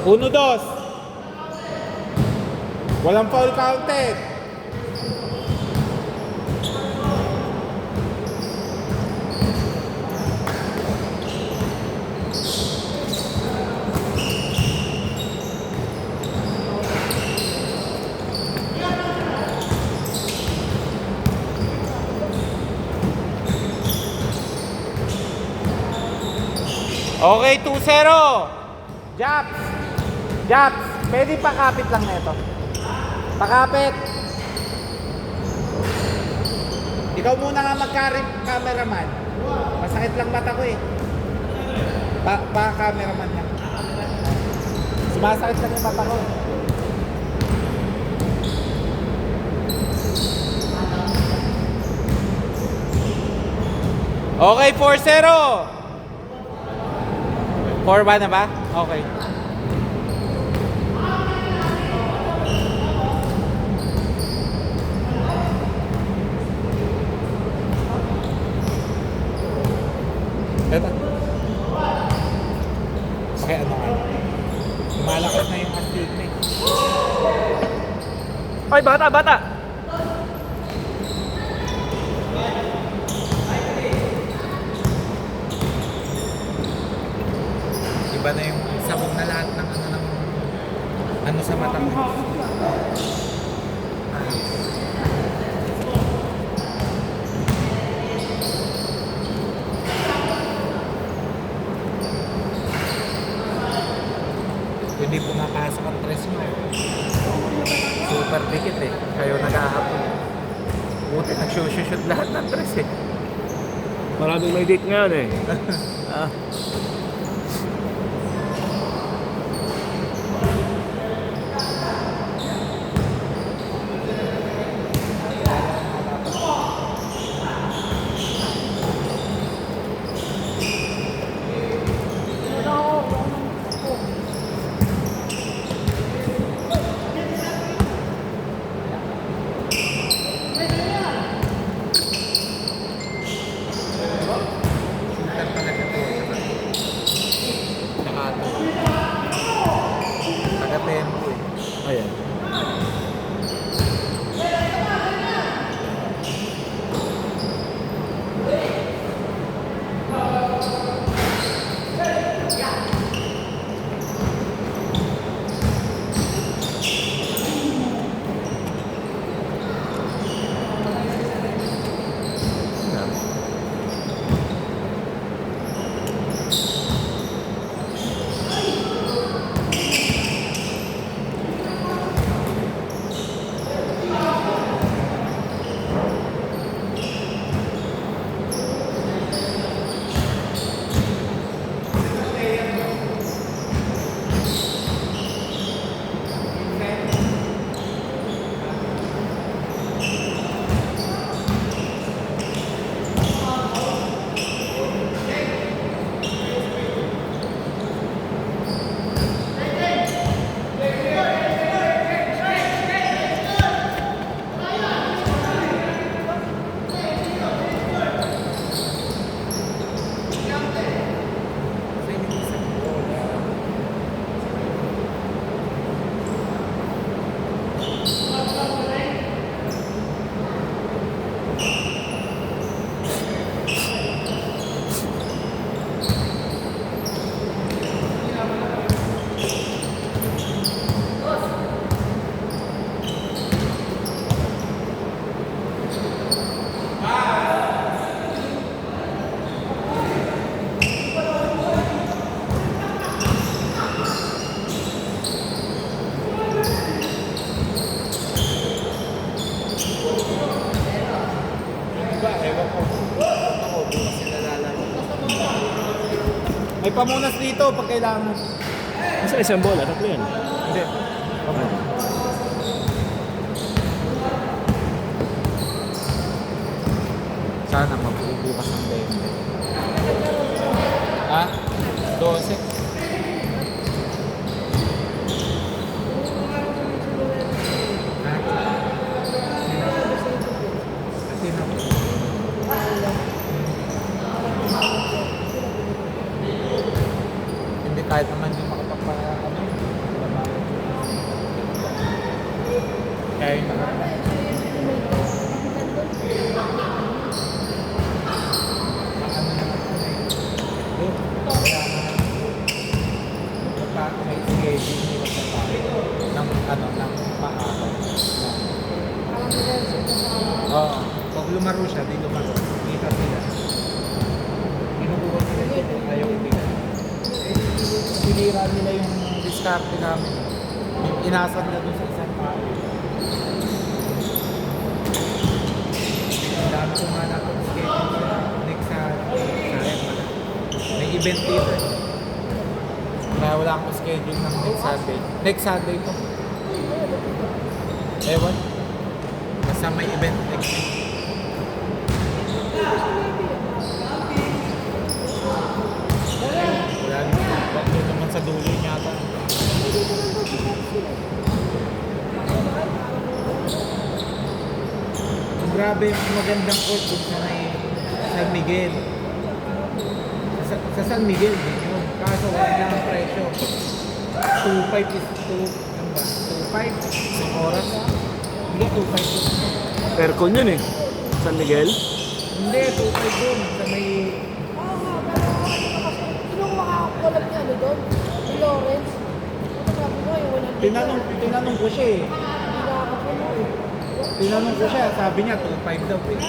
1-2. Walang foul counted. Okay, 2-0. Japs. Japs. Pwede pakapit lang na ito. Pakapit. Ikaw muna nga mag-cameraman. Masakit lang mata ko eh. Pa-cameraman lang. Sumasakit lang yung mata ko. Okay, 4-0. 4-1 na ba? Okay. Ito. Okay, ano nga. Lumalakas na yung astig na eh. Ay, bata, bata! Iba na yung sabog na lahat ng ano sa mata mo. Hindi pumapasok ang tres mo. Super dikit eh. Kayo nag-aapon. Buti nag-shoot lahat ng tres eh. Maraming may date ngayon eh. Ayan. May pamunas dito pag kailangan. Isa isang bola, tatlo yan. Hindi. Okay. Sana mabubukas ang 20. Ha? 12? Hindi kahit naman yung makapagpa-ano. may schedule nila sa tayo ng maaga. Parang rehearsal ka sa Oo. Pag lumaro siya, di lumaro. Kita sila. Kinukuha nila yung ayaw nila. Sinira nila yung diskarte namin. Inasan na doon sa isang tao. Ang dami ko nga natin schedule sa next Saturday pala. May event dito eh. Kaya wala akong schedule ng next Sunday. Next Sunday to. Ewan. Basta may event next week. Wala din. Ba't doon naman sa dulo yata. Grabe yung magandang court doon sa may San Miguel. Sa San Miguel din yun. Kaso wala lang ang presyo. 2.5 is 2, ano ba? 2.5 isang oras. Hindi, 2.5 yun. Aircon yun eh. San Miguel. Hindi, 2.5 yun. Sa may... Kinukuha ka ako collab niya, ano doon? Si Lawrence. Ano sabi mo, yung 100. Tinanong ko siya eh. Hindi na ako puno eh. Tinanong ko siya, sabi niya 2.5 daw eh.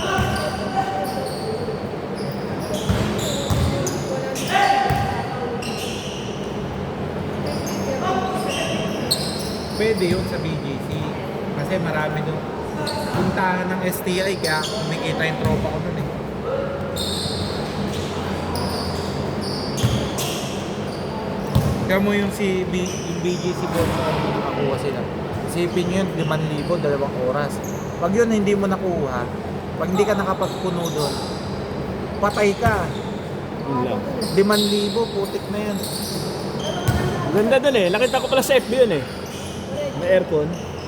Pwede yun sa BGC. Kasi marami doon. Puntahan ng STI kaya kumikita yung tropa ko doon eh. Kaya mo yung yung BGC board sa nakakuha sila. Isipin nyo yun, 5,000, 2 oras. Pag yun hindi mo nakuha, pag hindi ka nakapagpuno doon, patay ka. Yun lang. 5,000, putik na yan. Ganda dun eh. Nakita ko pala sa FB yun eh. May aircon.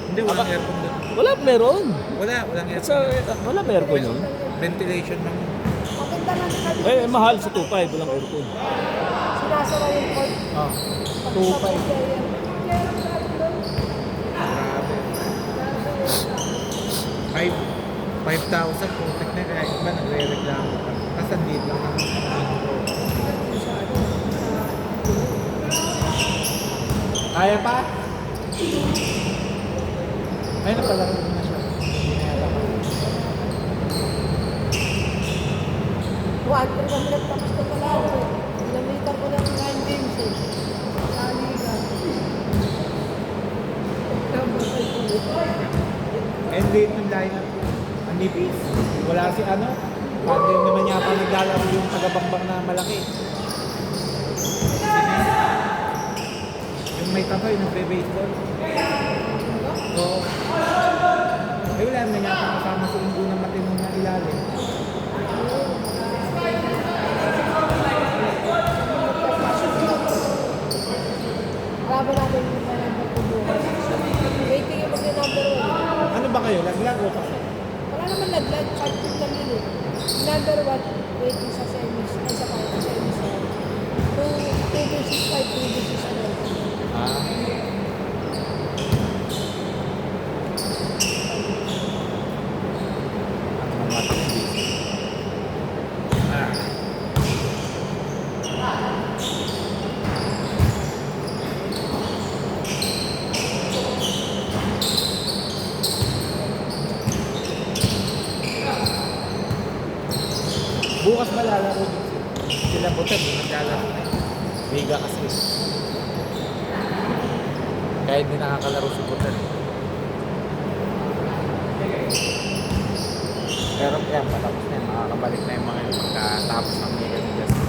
Hindi, walang aircon doon. Wala, meron. Walang At sa, aircon. wala may aircon yun. Ventilation lang. Maganda lang sa Mahal sa 2.5. Walang aircon. sinasara yung court. Oh, 2.5. Grabe. 5,000 putik na kaya iba nagre-reklamo pa. Kasi andito lang ang kaya pa? Ay, napalaro na siya. Hindi na yata pa. 100 tapos ko pala ako eh. Namitan ko ng 9 games eh. Sa Liga. And late ng lineup. Ang nipis. Wala si ano. Pandi naman yata naglalaro yung tagabangbang na malaki. Yung may tapoy, nagbe-baseball. So, eh wala naman yata kasama si Ingo na matinong na ilalim. Laban natin yung number 2 bukas. Waiting yung mag-number 1. Ano ba kayo? Laglag o kasi? Wala naman laglag. 5 team lang yun eh. Number 1, waiting sa semis. Ay, sa final semis. 2 versus 5, 3 versus 5. Ah. Ang mga matindi. Ah. Bukas ba lalaro din sila Butet? Naglalaro na yun. Biga kasi. Kahit di nakakalaro si Butet. Pero yan, patapos na yun. Makakabalik na yung mga yun pagkatapos ng Liga ni Justin.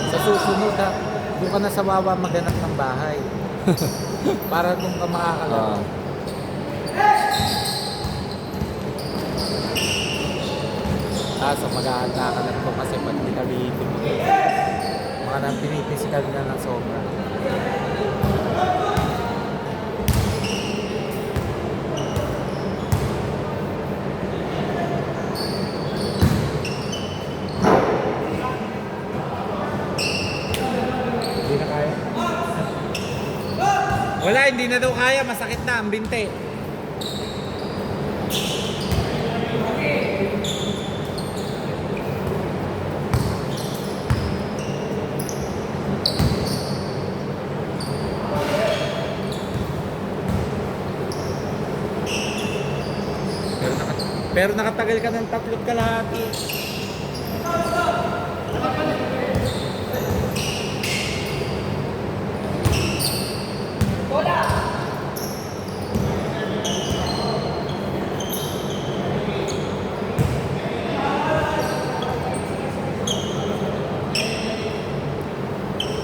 Sa susunod ha, doon ka na sa Wawa maghanap ng bahay. Para doon ka makakalaro. Kaso mag-aanda ka na ito kasi pag di ka liitin mo. Mga nang pinipisikal na ng sobra. Wala, hindi na daw kaya. Masakit na ang binte. Pero nakatagal ka ng 3 kalahati.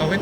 Okay.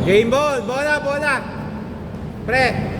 Game ball, bola, bola. Pre.